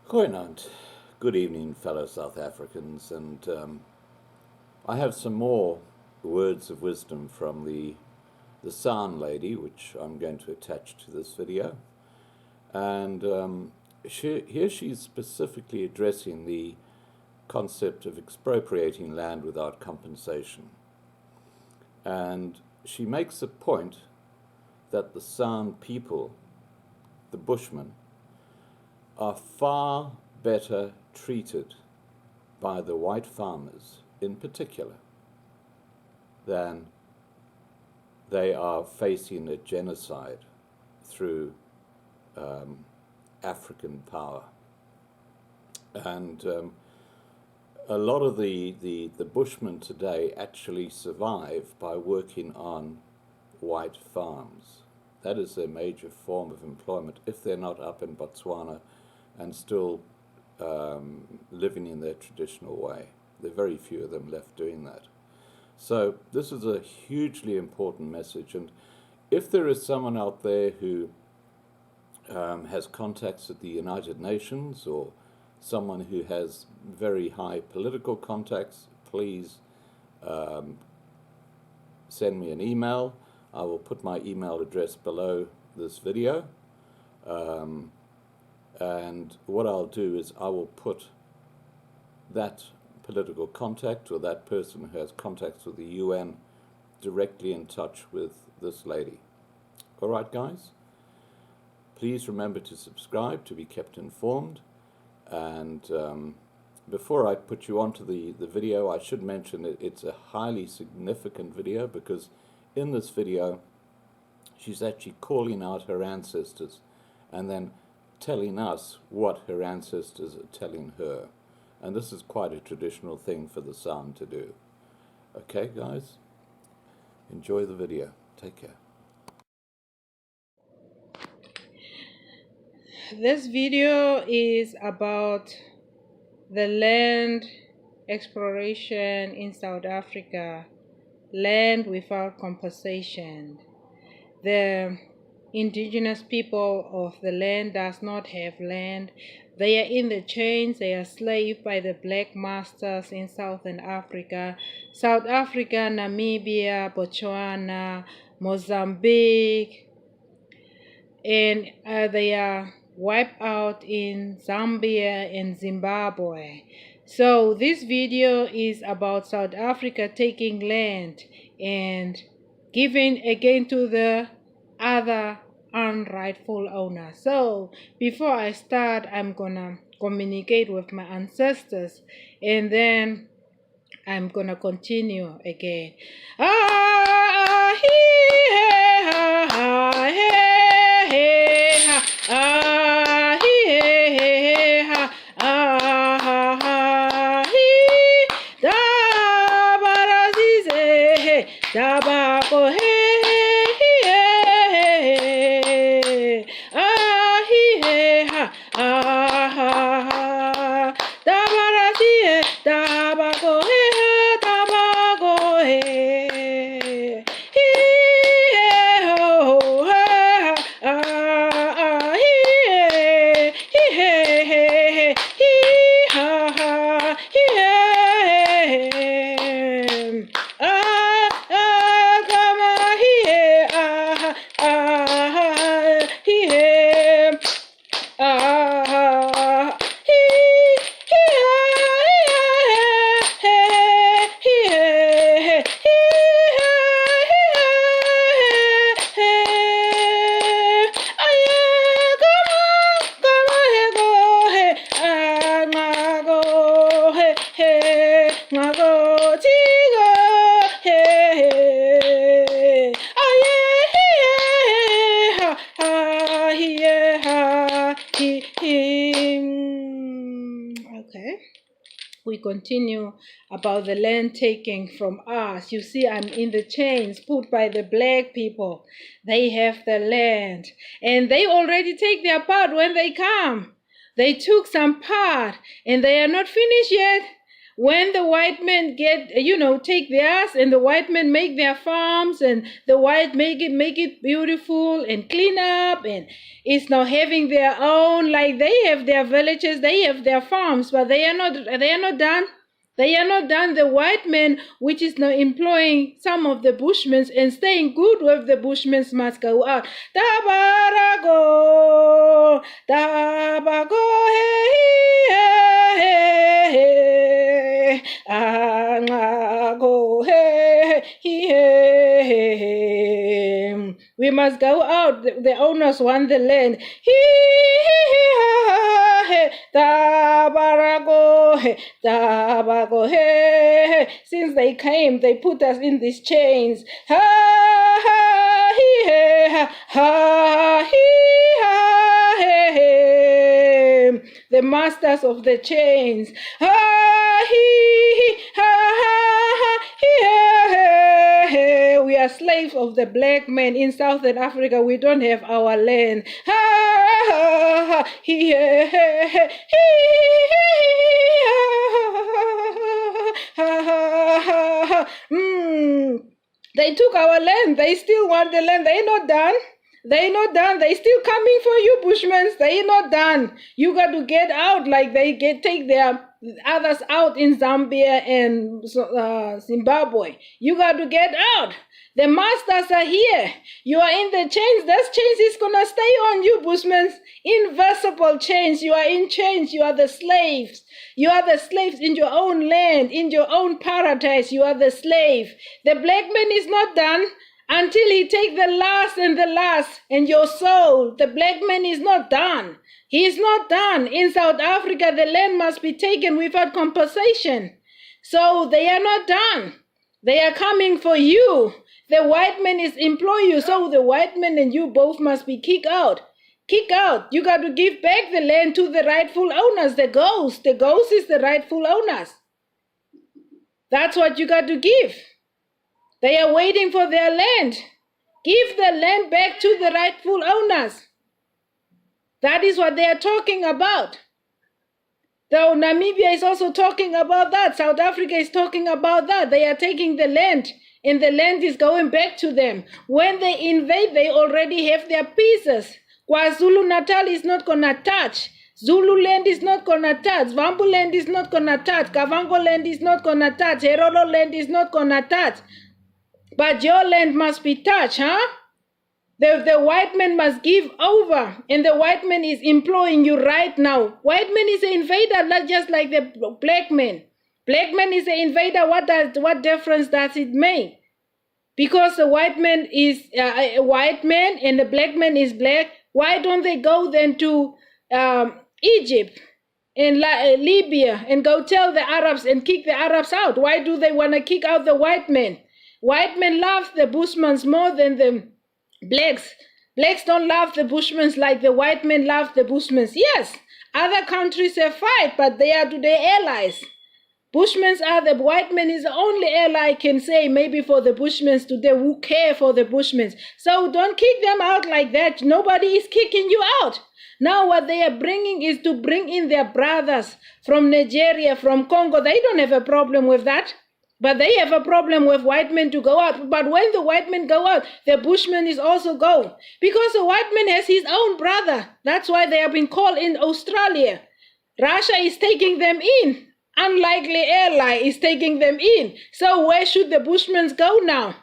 Goeienaand. Good evening, fellow South Africans, and I have some more words of wisdom from the San lady, which I'm going to attach to this video. And here she's specifically addressing the concept of expropriating land without compensation. And she makes a point that the San people, the Bushmen, are far better treated by the white farmers in particular than they are facing a genocide through African power. And a lot of the Bushmen today actually survive by working on white farms. That is their major form of employment if they're not up in Botswana and still living in their traditional way. There are very few of them left doing that. So this is a hugely important message, and if there is someone out there who has contacts at the United Nations or someone who has very high political contacts, please send me an email. I will put my email address below this video. And what I'll do is I will put that political contact or that person who has contacts with the UN directly in touch with this lady. All right, guys? Please remember to subscribe to be kept informed. And before I put you onto the video, I should mention it's a highly significant video because in this video, she's actually calling out her ancestors and then telling us what her ancestors are telling her. And this is quite a traditional thing for the San to do. Okay, guys? Enjoy the video. Take care. This video is about the land exploration in South Africa, land without compensation. The indigenous people of the land does not have land. They are in the chains. They are slaved by the black masters in Southern Africa. South Africa, Namibia, Botswana, Mozambique, and they are wiped out in Zambia and Zimbabwe. So this video is about South Africa taking land and giving again to the other unrightful owner. So before I start, I'm gonna communicate with my ancestors and then I'm gonna continue again. Ah, he, ha, ha, he, he, ha, ah, he, ha, ah, ha, he, da, barazize, da, bako, he. Okay, we continue about the land taking from us. You see, I'm in the chains put by the black people. They have the land and they already take their part when they come. They took some part and they are not finished yet. When the white men take theirs, and the white men make their farms, and the white make it beautiful and clean up, and it's now having their own, like they have their villages, they have their farms, but they are not done. They are not done. The white men, which is now employing some of the Bushmen and staying good with the Bushmen, must go out. Tabarago, tabago, hey, angago, hey. We must go out. The owners want the land. Tabarago, hey. Since they came, they put us in these chains. The masters of the chains. We are slaves of the black men in Southern Africa. We don't have our land. They took our land. They still want the land. They're not done. They're not done. They still coming for you, Bushmen. They're not done. You got to get out, like they take their others out in Zambia and Zimbabwe. You got to get out. The masters are here. You are in the chains. That chains is going to stay on you, Bushmen. Invincible chains. You are in chains. You are the slaves. You are the slaves in your own land, in your own paradise. You are the slave. The black man is not done until he take the last and your soul. The black man is not done. He is not done. In South Africa, the land must be taken without compensation. So they are not done. They are coming for you. The white man is employing you. So the white man and you both must be kicked out. Kick out. You got to give back the land to the rightful owners, the ghost. The ghost is the rightful owners. That's what you got to give. They are waiting for their land. Give the land back to the rightful owners. That is what they are talking about. Though Namibia is also talking about that. South Africa is talking about that. They are taking the land, and the land is going back to them. When they invade, they already have their pieces. KwaZulu-Natal is not going to touch. Zulu land is not going to touch. Vambu land is not going to touch. Kavango land is not going to touch. Herolo land is not going to touch. But your land must be touched, huh? The white man must give over, and the white man is employing you right now. White man is an invader, not just like the black man. Black man is an invader. What difference does it make? Because the white man is a white man and the black man is black. Why don't they go then to Egypt and Libya and go tell the Arabs and kick the Arabs out? Why do they want to kick out the white men? White men love the Bushmen more than the blacks. Blacks don't love the Bushmen like the white men love the Bushmen. Yes, other countries have fight, but they are today allies. Bushmen are the white man is the only ally can say maybe for the Bushmen today who care for the Bushmen. So don't kick them out like that. Nobody is kicking you out. Now what they are bringing is to bring in their brothers from Nigeria, from Congo. They don't have a problem with that. But they have a problem with white men to go out. But when the white men go out, the Bushman is also go. Because the white man has his own brother. That's why they have been called in Australia. Russia is taking them in. Unlikely ally is taking them in. So where should the Bushmen go now?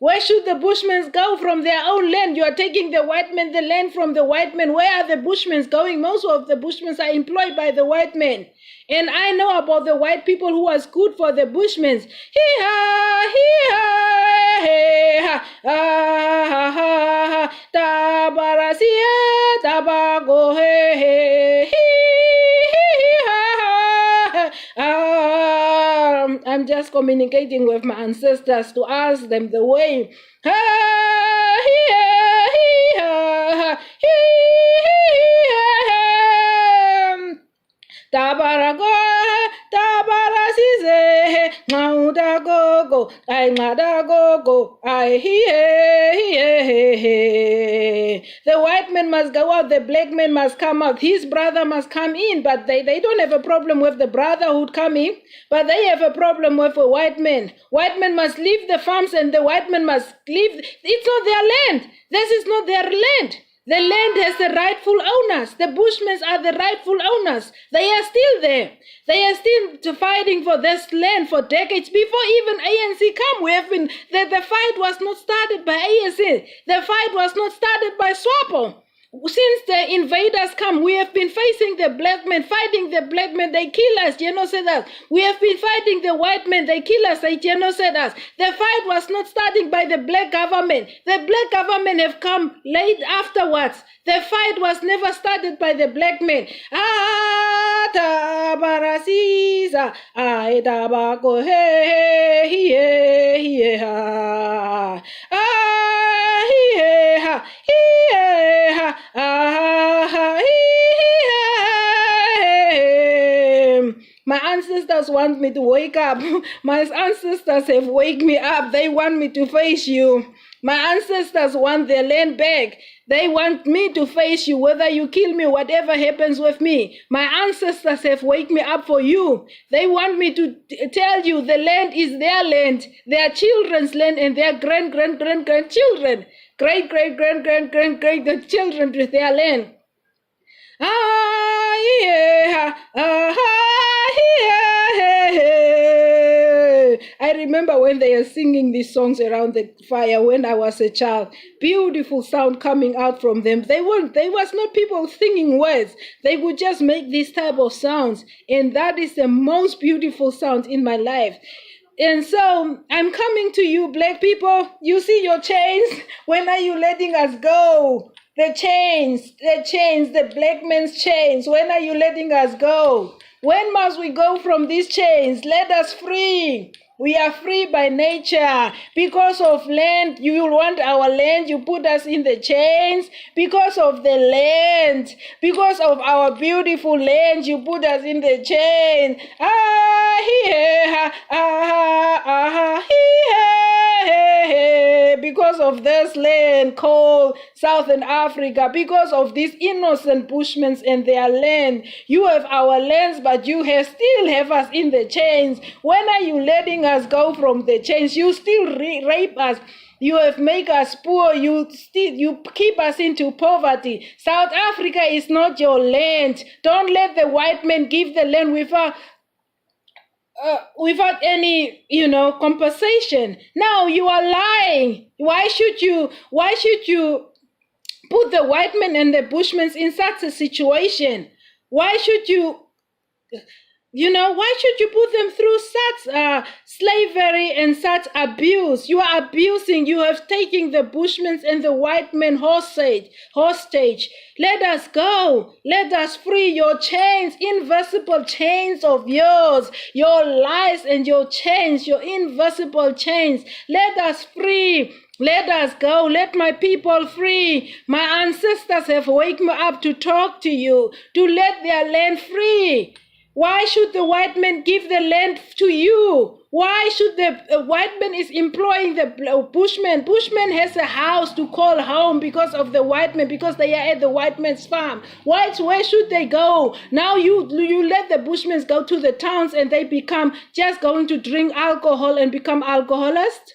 Where should the Bushmen go from their own land? You are taking the white men, the land from the white men. Where are the Bushmen going? Most of the Bushmen are employed by the white men. And I know about the white people who was good for the Bushmen. Hee-ha, hee-ha, hee-ha, ah-ha-ha, tabarasia, tabago, hey, I'm just communicating with my ancestors to ask them the way. Tabarago, tabarasize, ngaudagogo, I ngadagogo, I he. The white man must go out, the black man must come out, his brother must come in. But they don't have a problem with the brotherhood coming, but they have a problem with a white man. White men must leave the farms and the white men must leave. It's not their land. This is not their land. The land has the rightful owners. The Bushmen are the rightful owners. They are still there. They are still fighting for this land for decades. Before even ANC come, we have been, the fight was not started by ANC. The fight was not started by SWAPO. Since the invaders come, we have been facing the black men, fighting the black men, they kill us, genocide us. We have been fighting the white men, they kill us, they genocide us. The fight was not starting by the black government. The black government have come late afterwards. The fight was never started by the black men. My ancestors want me to wake up. My ancestors have waked me up. They want me to face you. My ancestors want their land back. They want me to face you, whether you kill me, whatever happens with me. My ancestors have waked me up for you. They want me to tell you the land is their land, their children's land, and their grandchildren, great children with their land. I remember when they were singing these songs around the fire when I was a child. Beautiful sound coming out from them. They was not people singing words. They would just make these type of sounds. And that is the most beautiful sound in my life. And so I'm coming to you, black people. You see your chains? When are you letting us go? The chains, the black man's chains. When are you letting us go? When must we go from these chains? Let us free. We are free by nature. Because of land, you want our land, you put us in the chains. Because of the land, because of our beautiful land, you put us in the chains. Because of this land called Southern Africa, because of these innocent Bushmen and their land, you have our lands, but you still have us in the chains. When are you letting us go from the chains? You still rape us. You have made us poor. You keep us into poverty. South Africa is not your land. Don't let the white men give the land without any, compensation. Now you are lying. Why should you put the white men and the Bushmen in such a situation? Why should you put them through such slavery and such abuse? You are abusing. You have taken the Bushmen and the white men hostage. Let us go. Let us free your chains, invisible chains of yours, your lies and your chains, your invisible chains. Let us free. Let us go. Let my people free. My ancestors have waked me up to talk to you, to let their land free. Why should the white man give the land to you? Why should the white man is employing the Bushman? Bushman has a house to call home because of the white man, because they are at the white man's farm. Where should they go? Now you let the Bushmen go to the towns and they become just going to drink alcohol and become alcoholists?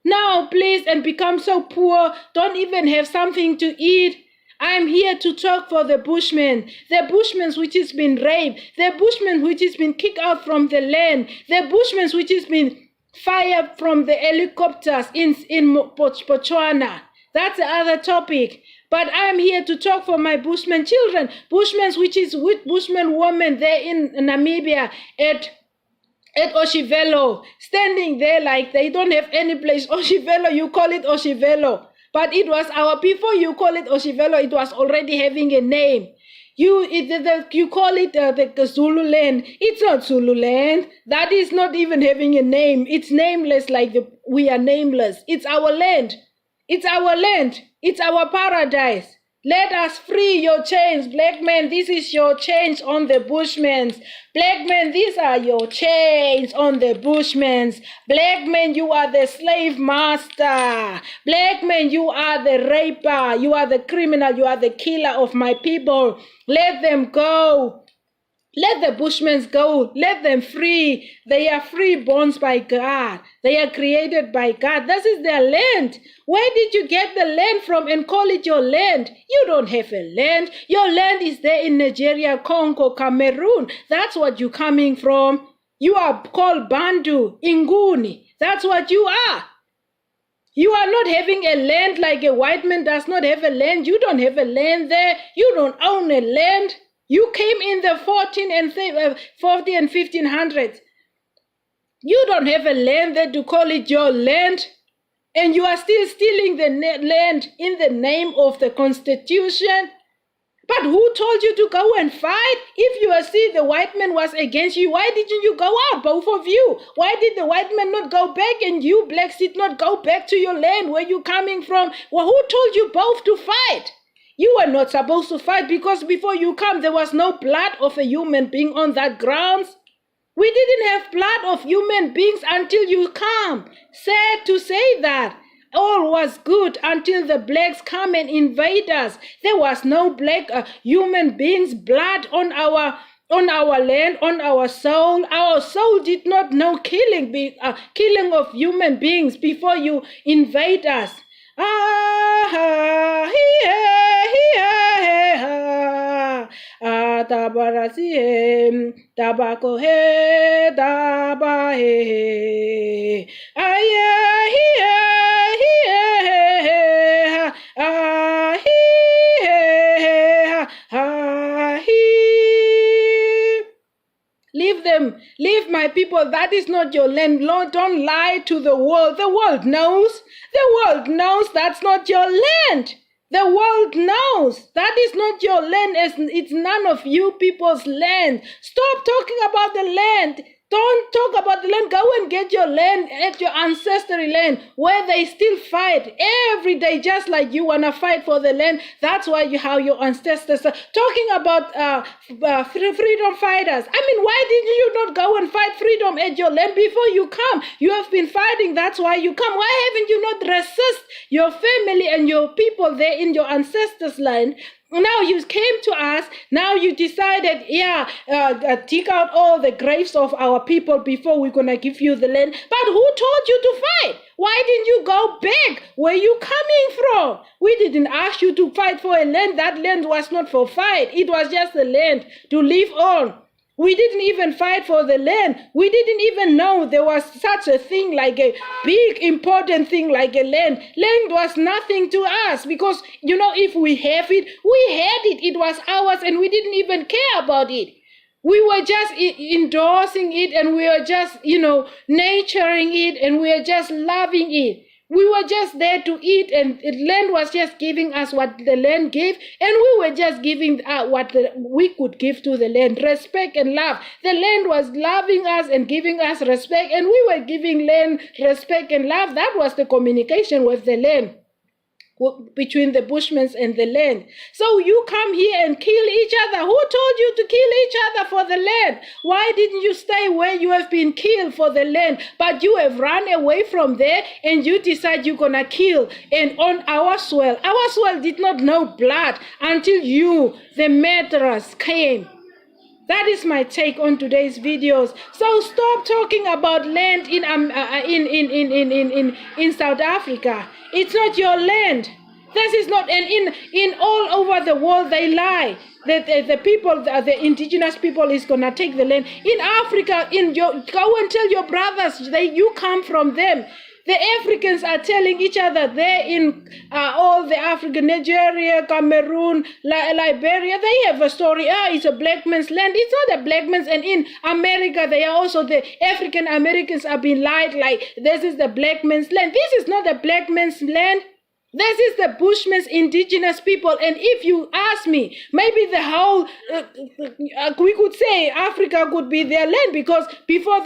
Now, please, and become so poor, don't even have something to eat. I'm here to talk for the Bushmen which has been raped, the Bushmen which has been kicked out from the land, the Bushmen which has been fired from the helicopters in Botswana. That's the other topic. But I'm here to talk for my Bushman children, Bushmen which is with Bushman women there in Namibia at Oshivelo, standing there like they don't have any place. Oshivelo, you call it Oshivelo. But it was before you call it Oshivelo, it was already having a name. You call it the Zulu land. It's not Zulu land. That is not even having a name. It's nameless like we are nameless. It's our land. It's our land. It's our paradise. Let us free your chains. Black men, this is your chains on the Bushmen. Black men, these are your chains on the Bushmen. Black men, you are the slave master. Black men, you are the raper. You are the criminal. You are the killer of my people. Let them go. Let the Bushmen go. Let them free. They are free borns by God. They are created by God. This is their land. Where did you get the land from and call it your land? You don't have a land. Your land is there in Nigeria, Congo, Cameroon. That's what you're coming from. You are called bantu, Nguni. That's what you are. You are not having a land like a white man does not have a land. You don't have a land there. You don't own a land. You came in the 40 and 1500s. You don't have a land there to call it your land. And you are still stealing the land in the name of the Constitution. But who told you to go and fight? If you see the white man was against you, why didn't you go out, both of you? Why did the white man not go back and you blacks did not go back to your land where you coming from? Well, who told you both to fight? You were not supposed to fight because before you come, there was no blood of a human being on that grounds. We didn't have blood of human beings until you come. Sad to say that. All was good until the blacks come and invade us. There was no black human beings, blood on our land, on our soul. Our soul did not know killing of human beings before you invade us. Tabarasi tabako he daba he Leave them, leave my people. That is not your land. Lord, don't lie to the world. The world knows. The world knows that's not your land. The world knows that is not your land. It's none of you people's land. Stop talking about the land. Don't talk about the land. Go and get your land at your ancestral land where they still fight every day, just like you want to fight for the land. That's why how your ancestors are talking about freedom fighters. I mean, why didn't you not go and fight freedom at your land before you come? You have been fighting. That's why you come. Why haven't you not resist your family and your people there in your ancestors' land? Now you came to us, now you decided, dig out all the graves of our people before we're going to give you the land. But who told you to fight? Why didn't you go back where you coming from? We didn't ask you to fight for a land. That land was not for fight. It was just a land to live on. We didn't even fight for the land. We didn't even know there was such a thing like a big important thing like a land. Land was nothing to us because, if we have it, we had it. It was ours and we didn't even care about it. We were just endorsing it and we were just, nurturing it and we were just loving it. We were just there to eat and the land was just giving us what the land gave and we were just giving what we could give to the land, respect and love. The land was loving us and giving us respect and we were giving land respect and love. That was the communication with the land, between the Bushmen and the land. So you come here and kill each other. Who told you to kill each other for the land? Why didn't you stay where you have been killed for the land? But you have run away from there and you decide you're gonna kill. And on our soil did not know blood until you, the murderers, came. That is my take on today's videos. So stop talking about land in South Africa. It's not your land. This is not, and in all over the world they lie that the people, the indigenous people, is gonna take the land. In Africa, go and tell your brothers you come from them. The Africans are telling each other there in all the Africa, Nigeria, Cameroon, Liberia, they have a story. It's a black man's land. It's not a black man's. And in America, they are also, the African Americans are being lied like this is the black man's land. This is not the black man's land. This is the Bushmen's indigenous people. And if you ask me, maybe the whole, we could say Africa could be their land because these are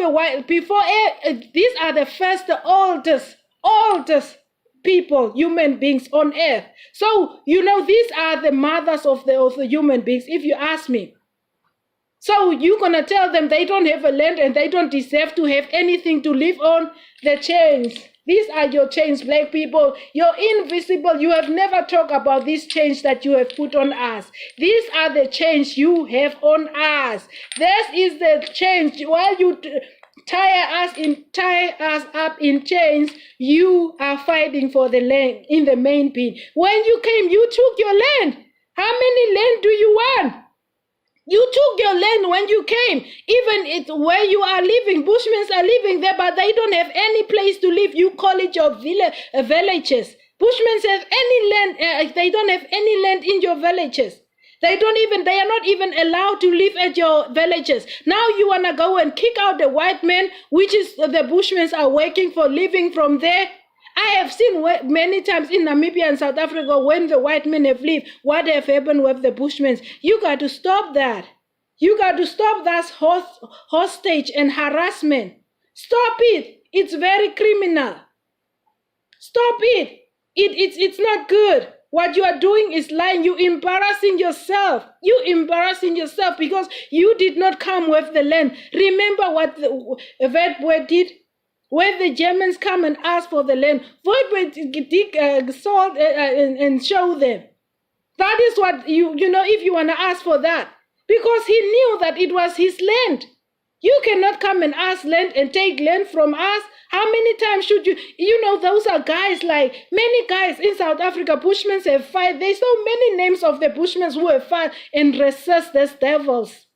the first, the oldest people, human beings on earth. So, these are the mothers of the human beings, if you ask me. So you're going to tell them they don't have a land and they don't deserve to have anything to live on? The chains. These are your chains, black people. You're invisible. You have never talked about this chains that you have put on us. These are the chains you have on us. This is the chains. While you tie us up in chains, you are fighting for the land in the main pin. When you came, you took your land. How many land do you want? You took your land when you came. Even it's where you are living. Bushmen are living there, but they don't have any place to live. You call it your villages. Bushmen have any land. They don't have any land in your villages. They are not even allowed to live at your villages. Now you want to go and kick out the white men, which is the Bushmen are working for, living from there. I have seen many times in Namibia and South Africa when the white men have left, what have happened with the Bushmen. You got to stop that. You got to stop that hostage and harassment. Stop it. It's very criminal. Stop it. It's not good. What you are doing is lying. You embarrassing yourself. You embarrassing yourself because you did not come with the land. Remember what the Wetboy did? When the Germans come and ask for the land, Wetboy dig salt and show them. That is what if you want to ask for that. Because he knew that it was his land. You cannot come and ask land and take land from us. How many times should you? Those are guys, like many guys in South Africa, Bushmen have fight. There's so many names of the Bushmen who have fought and resist these devils.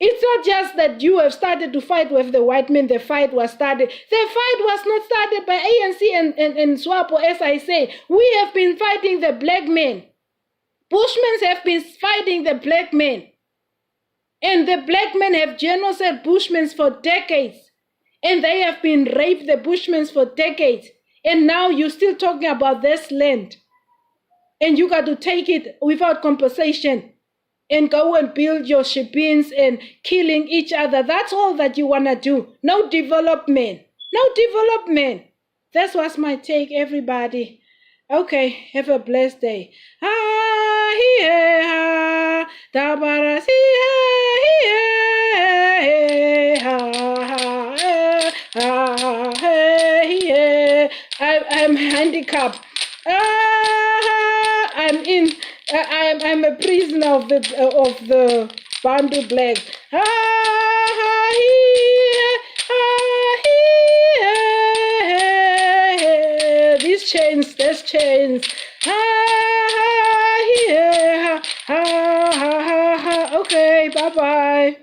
It's not just that you have started to fight with the white men. The fight was started. The fight was not started by ANC and SWAPO, as I say. We have been fighting the black men. Bushmen have been fighting the black men. And the black men have genocide Bushmen for decades. And they have been raped, the Bushmen, for decades. And now you're still talking about this land. And you got to take it without compensation. And go and build your shebeens and killing each other. That's all that you want to do. No development. No development. That was my take, everybody. Okay, have a blessed day. I'm handicapped. I'm a prisoner of the bantu blacks. These chains, there's chains. Okay, bye-bye.